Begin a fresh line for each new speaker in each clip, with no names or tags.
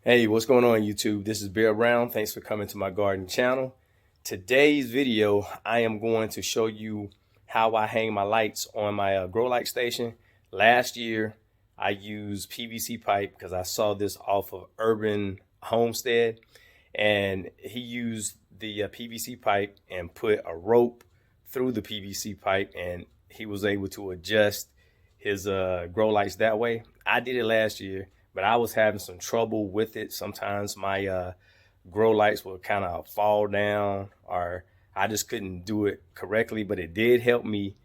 Hey, what's going on YouTube? This is Bear Brown. Thanks for coming to my garden channel. Today's video, I am going to show you how I hang my lights on my grow light station. Last year, I used PVC pipe because I saw this off of Urban Homestead, and he used the PVC pipe and put a rope through the PVC pipe, and he was able to adjust his grow lights that way. I did it last year, but I was having some trouble with it. Sometimes my grow lights would kind of fall down, or I just couldn't do it correctly, but it did help me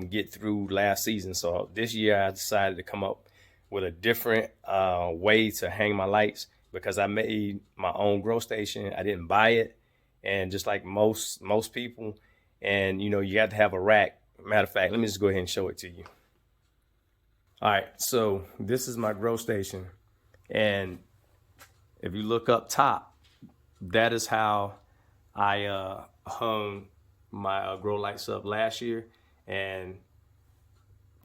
get through last season. So this year I decided to come up with a different way to hang my lights because I made my own grow station. I didn't buy it, and just like most people, and you know, you have to have a rack. Matter of fact, let me just go ahead and show it to you. All right, so this is my grow station, and if you look up top, that is how I hung my grow lights up last year, and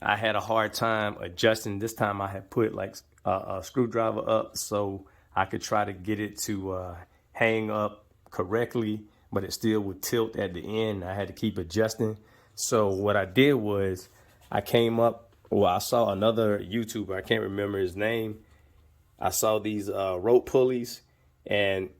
I had a hard time adjusting. This time I had put like a screwdriver up so I could try to get it to hang up correctly, but it still would tilt at the end. I had to keep adjusting. So what I did was I came up, well, I saw another YouTuber, I can't remember his name. I saw these rope pulleys, and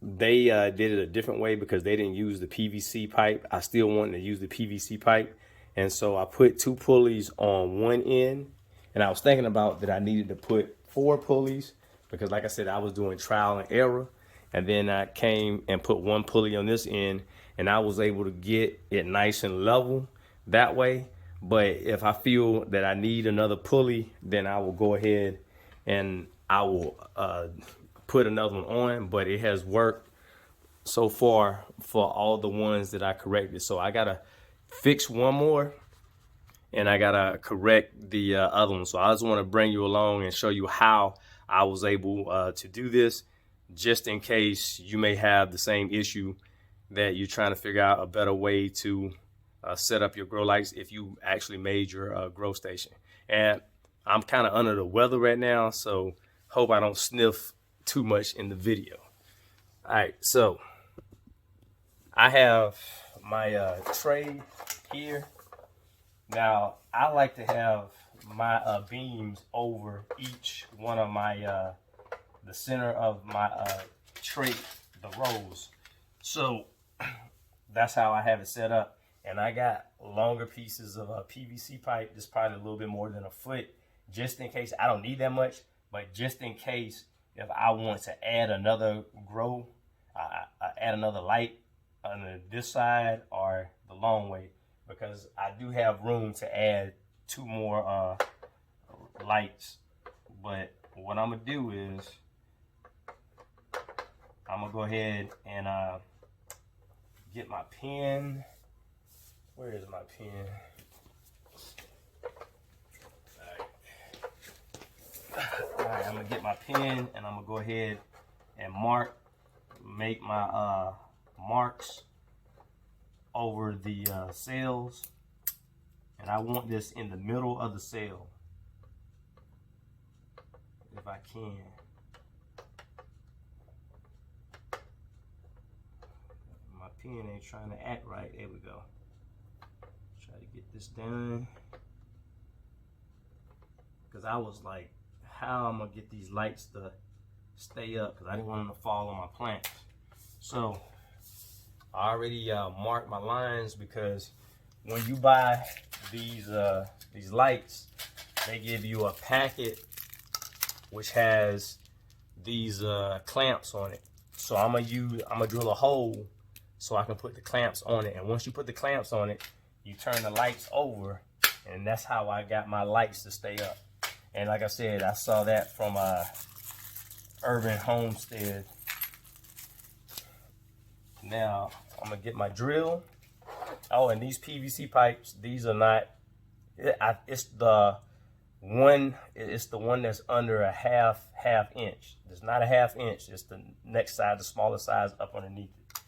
they did it a different way because they didn't use the PVC pipe. I still wanted to use the PVC pipe. And so I put 2 pulleys on one end, and I was thinking about that I needed to put 4 pulleys because, like I said, I was doing trial and error. And then I came and put 1 pulley on this end, and I was able to get it nice and level that way. But if I feel that I need another pulley, then I will go ahead and I will put another one on. But it has worked so far for all the ones that I corrected. So I gotta fix one more, and I gotta correct the other one. So I just want to bring you along and show you how I was able to do this, just in case you may have the same issue that you're trying to figure out a better way to set up your grow lights if you actually made your grow station. And I'm kind of under the weather right now, so hope I don't sniff too much in the video. All right, so I have my tray here. Now I like to have my beams over each one of my the center of my tray, the rows. So that's how I have it set up. And I got longer pieces of PVC pipe, just probably a little bit more than a foot, just in case. I don't need that much, but just in case if I want to add another grow, add another light on this side or the long way, because I do have room to add 2 more lights. But what I'm gonna do is I'm gonna go ahead and get my pen. Where is my pen? All right, I'm gonna get my pen and I'm gonna go ahead and make my marks over the cells. And I want this in the middle of the cell, if I can. My pen ain't trying to act right. There we go. Try to get this done, because I was like, how I'm gonna get these lights to stay up, because I didn't want them to fall on my plants. So I already marked my lines, because when you buy these lights, they give you a packet which has these clamps on it. So I'm gonna drill a hole so I can put the clamps on it. And once you put the clamps on it, you turn the lights over, and that's how I got my lights to stay up. And like I said, I saw that from Urban Homestead. Now I'm gonna get my drill. Oh, and these PVC pipes, these are not, it's the one that's under a half inch. It's not a half inch, it's the next size, the smaller size up underneath it.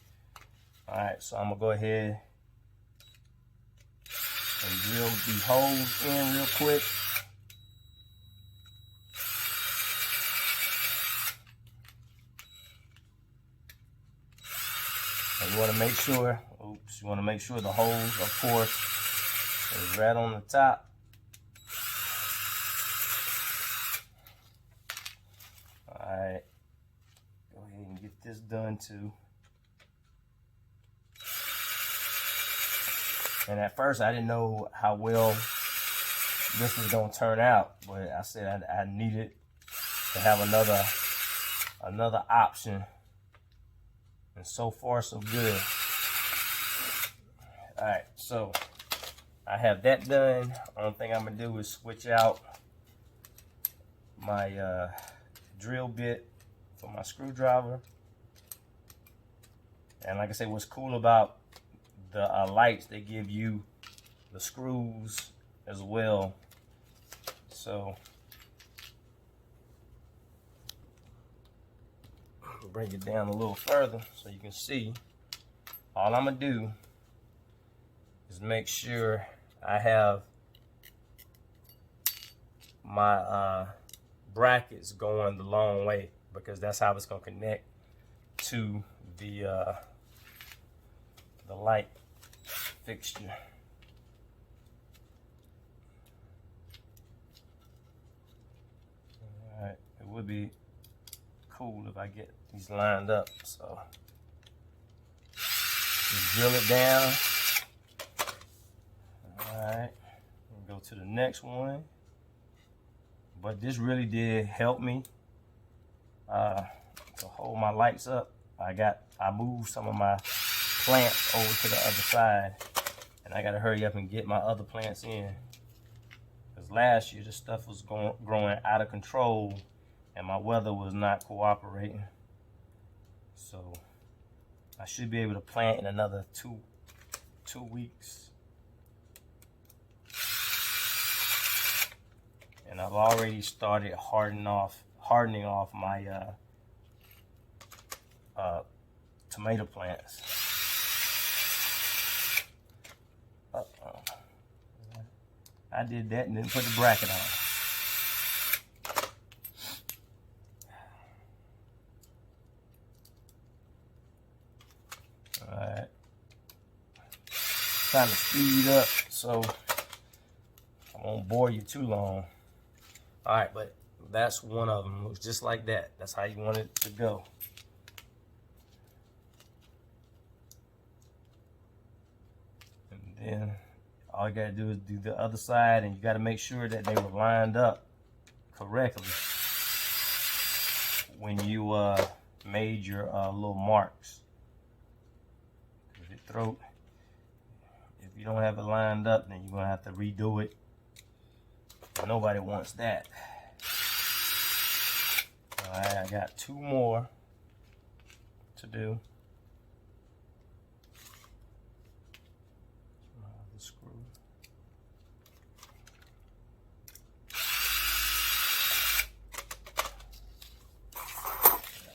All right, so I'm gonna go ahead and drill these holes in real quick. And you want to make sure, you want to make sure the hose, of course, is right on the top. All right, go ahead and get this done too. And at first, I didn't know how well this was gonna turn out, but I said I needed to have another option. And so far, so good. All right, so I have that done. Only thing I'm gonna do is switch out my drill bit for my screwdriver. And like I said, what's cool about the lights, they give you the screws as well. So bring it down a little further so you can see. All I'm gonna do is make sure I have my brackets going the long way, because that's how it's gonna connect to the light fixture. All right, it would be cool if I get these lined up. So just drill it down. All right, go to the next one. But this really did help me to hold my lights up. I moved some of my plants over to the other side, and I gotta hurry up and get my other plants in, because last year this stuff was growing out of control and my weather was not cooperating. So I should be able to plant in another two weeks. And I've already started hardening off my tomato plants. I did that and didn't put the bracket on. Alright. Trying to speed up so I won't bore you too long. Alright, but that's one of them. It looks just like that. That's how you want it to go. And then all you gotta do is do the other side, and you gotta make sure that they were lined up correctly when you made your little marks. If you don't have it lined up, then you're gonna have to redo it. Nobody wants that. All right, I got two more to do. The screw.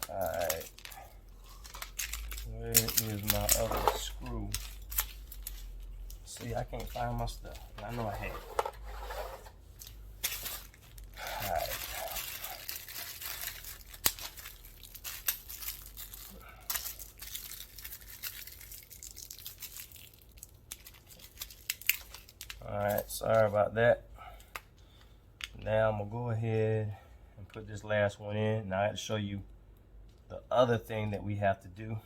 All right. Where is my other screw? See, I can't find my stuff. I know I had it. Alright, sorry about that. Now I'm gonna go ahead and put this last one in. Now I have to show you the other thing that we have to do.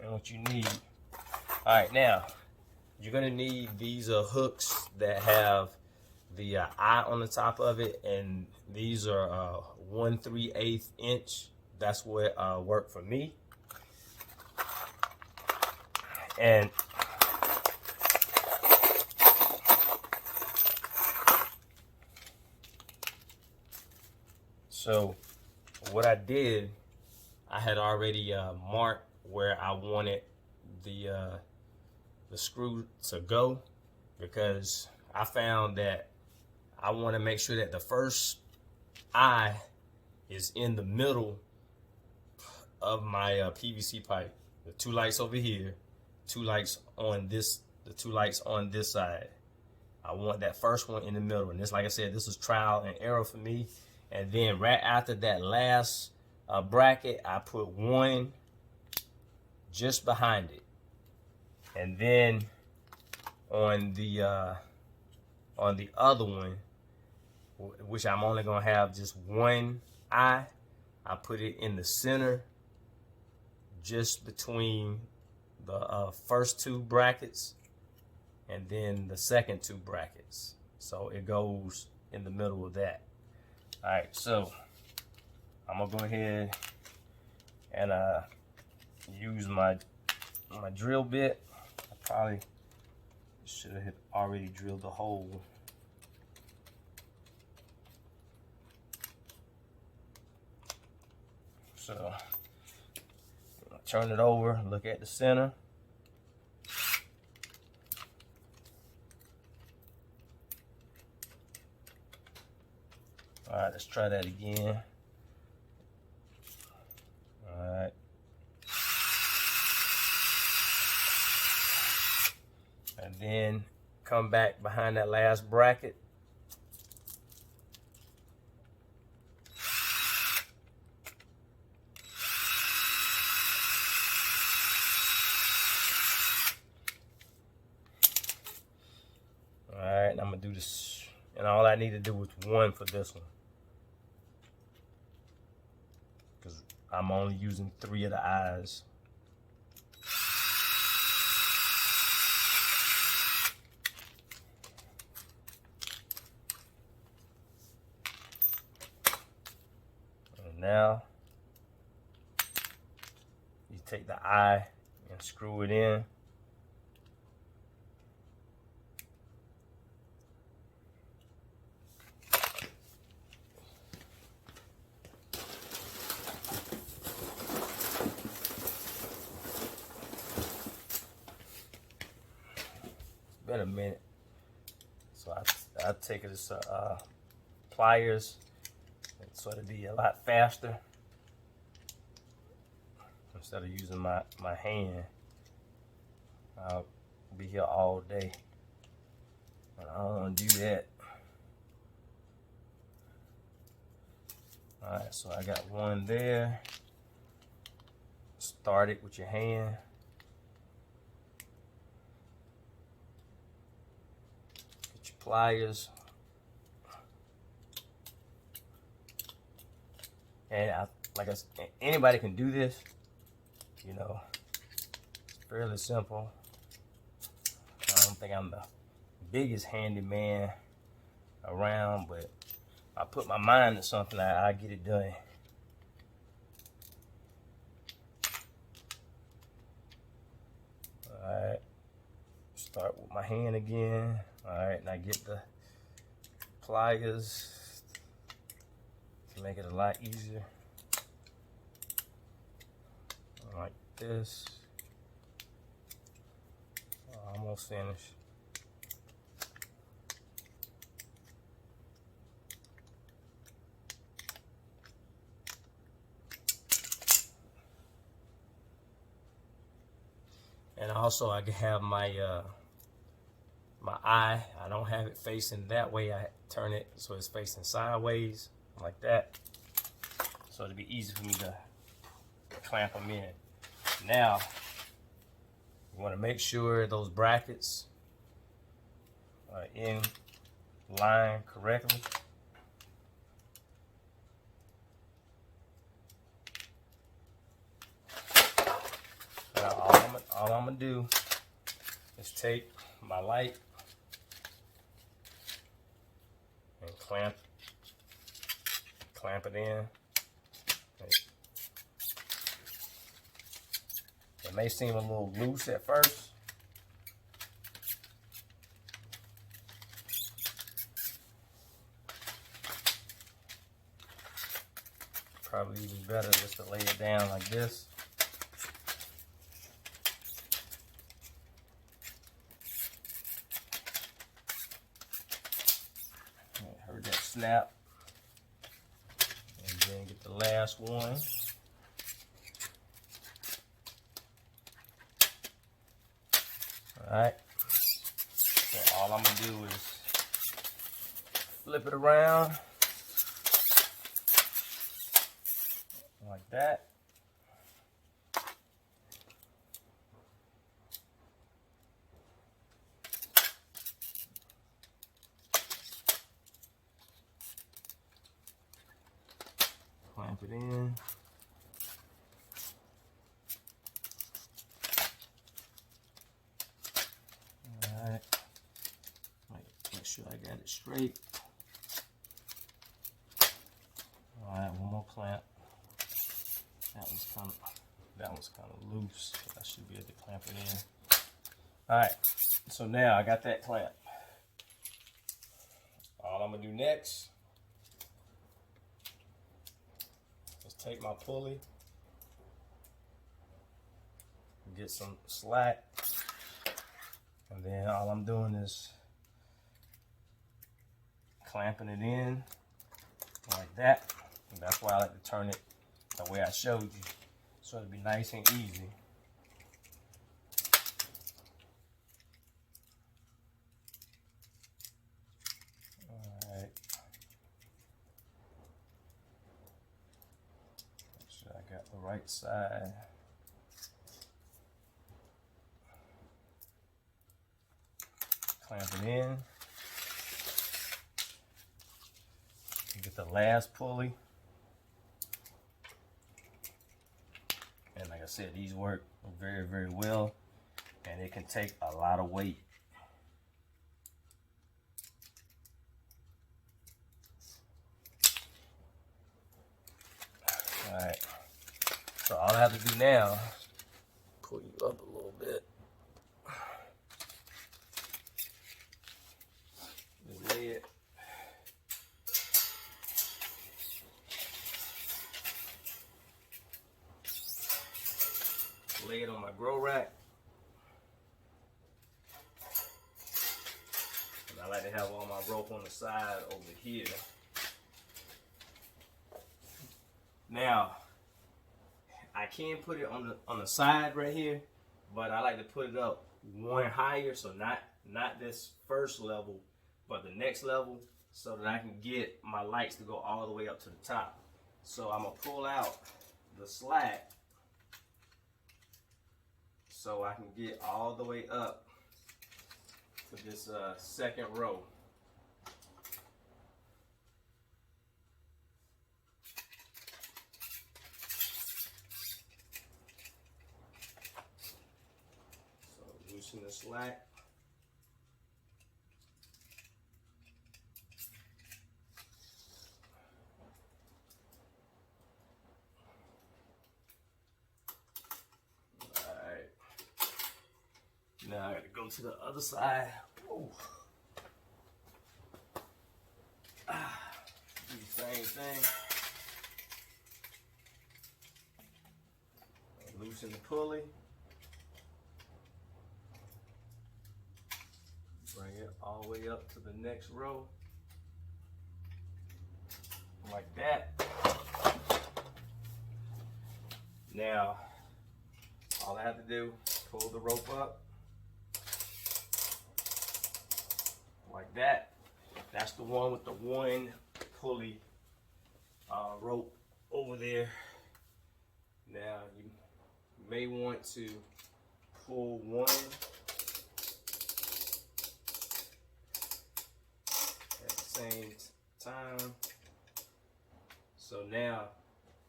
And what you need. Alright, now you're gonna need these hooks that have the eye on the top of it, and these are 1/3/8 inch. That's what worked for me. And so what I did, I had already marked where I wanted the screw to go, because I found that I want to make sure that the first eye is in the middle of my PVC pipe. The two lights over here, two lights on this, the two lights on this side. I want that first one in the middle. And this, like I said, this was trial and error for me. And then right after that last bracket, I put one just behind it, and then on the other one, which I'm only gonna have just one eye, I put it in the center, just between the first two brackets and then the second two brackets. So it goes in the middle of that. All right, so I'm gonna go ahead and use my drill bit. I probably should have already drilled the hole. So turn it over, look at the center. All right, let's try that again. All right. And then come back behind that last bracket. All right, and I'm gonna do this, and all I need to do is one for this one, because I'm only using 3 of the eyes. And now you take the eye and screw it in. Been a minute, so I take it as pliers, so it'll be a lot faster instead of using my hand. I'll be here all day, and I don't want to do that. All right, so I got one there. Start it with your hand. Pliers, and like I said, anybody can do this. You know, it's fairly simple. I don't think I'm the biggest handyman around, but I put my mind to something, I get it done. All right, start with my hand again. All right, and I get the pliers to make it a lot easier. Like this. Almost finished. And also I can have my my eye, I don't have it facing that way. I turn it so it's facing sideways, like that. So it'll be easy for me to clamp them in. Now, you want to make sure those brackets are in line correctly. Now, all I'm gonna do is take my light and clamp it in. It may seem a little loose at first. Probably even better just to lay it down like this. Heard that snap. And then get the last one. Alright. So all I'm gonna do is flip it around like like that. Clamp it in. Alright. Make sure I got it straight. Alright, one more clamp. That one's kind of loose. I should be able to clamp it in. Alright, so now I got that clamp. All I'm gonna do next is take my pulley, get some slack, and then all I'm doing is clamping it in like that. And that's why I like to turn it the way I showed you, so it'll be nice and easy. Alright. Make sure I got the right side. Clamp it in. Get the last pulley. And like I said, these work very, very well, and it can take a lot of weight. All right, so all I have to do now, pull you up a little bit. Just lay it. Lay it on my grow rack. And I like to have all my rope on the side over here. Now, I can put it on the side right here, but I like to put it up one higher, so not this first level, but the next level, so that I can get my lights to go all the way up to the top. So I'm gonna pull out the slack so I can get all the way up to this second row. So loosen the slack. Now I got to go to the other side. Ooh. Do the same thing. Loosen the pulley. Bring it all the way up to the next row. Like that. Now, all I have to do, pull the rope up. Like that. That's the one with the one pulley rope over there. Now you may want to pull one at the same time. So now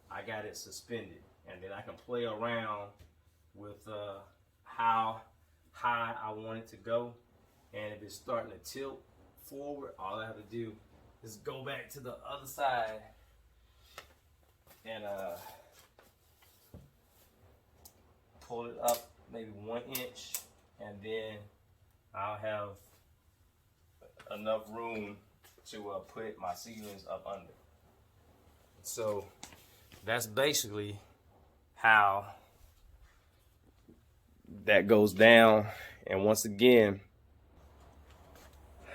I got it suspended, and then I can play around with how high I want it to go. And if it's starting to tilt forward, all I have to do is go back to the other side and pull it up maybe 1 inch, and then I'll have enough room to put my seedlings up under. So that's basically how that goes down. And once again,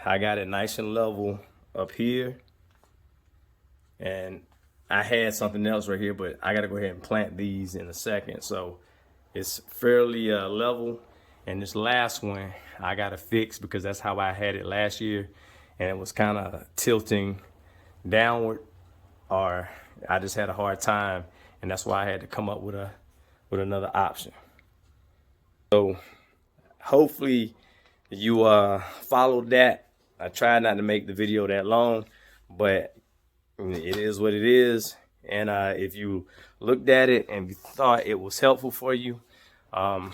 I got it nice and level up here, and I had something else right here, but I gotta go ahead and plant these in a second. So it's fairly level, and this last one I gotta fix because that's how I had it last year, and it was kind of tilting downward, or I just had a hard time, and that's why I had to come up with another option. So hopefully you followed that. I tried not to make the video that long, but it is what it is. And if you looked at it and you thought it was helpful for you, I'm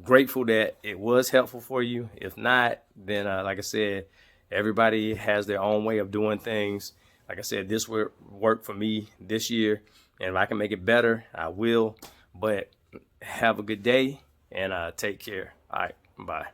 grateful that it was helpful for you. If not, then like I said, everybody has their own way of doing things. Like I said, this will work for me this year, and if I can make it better, I will. But have a good day, and take care. All right, bye.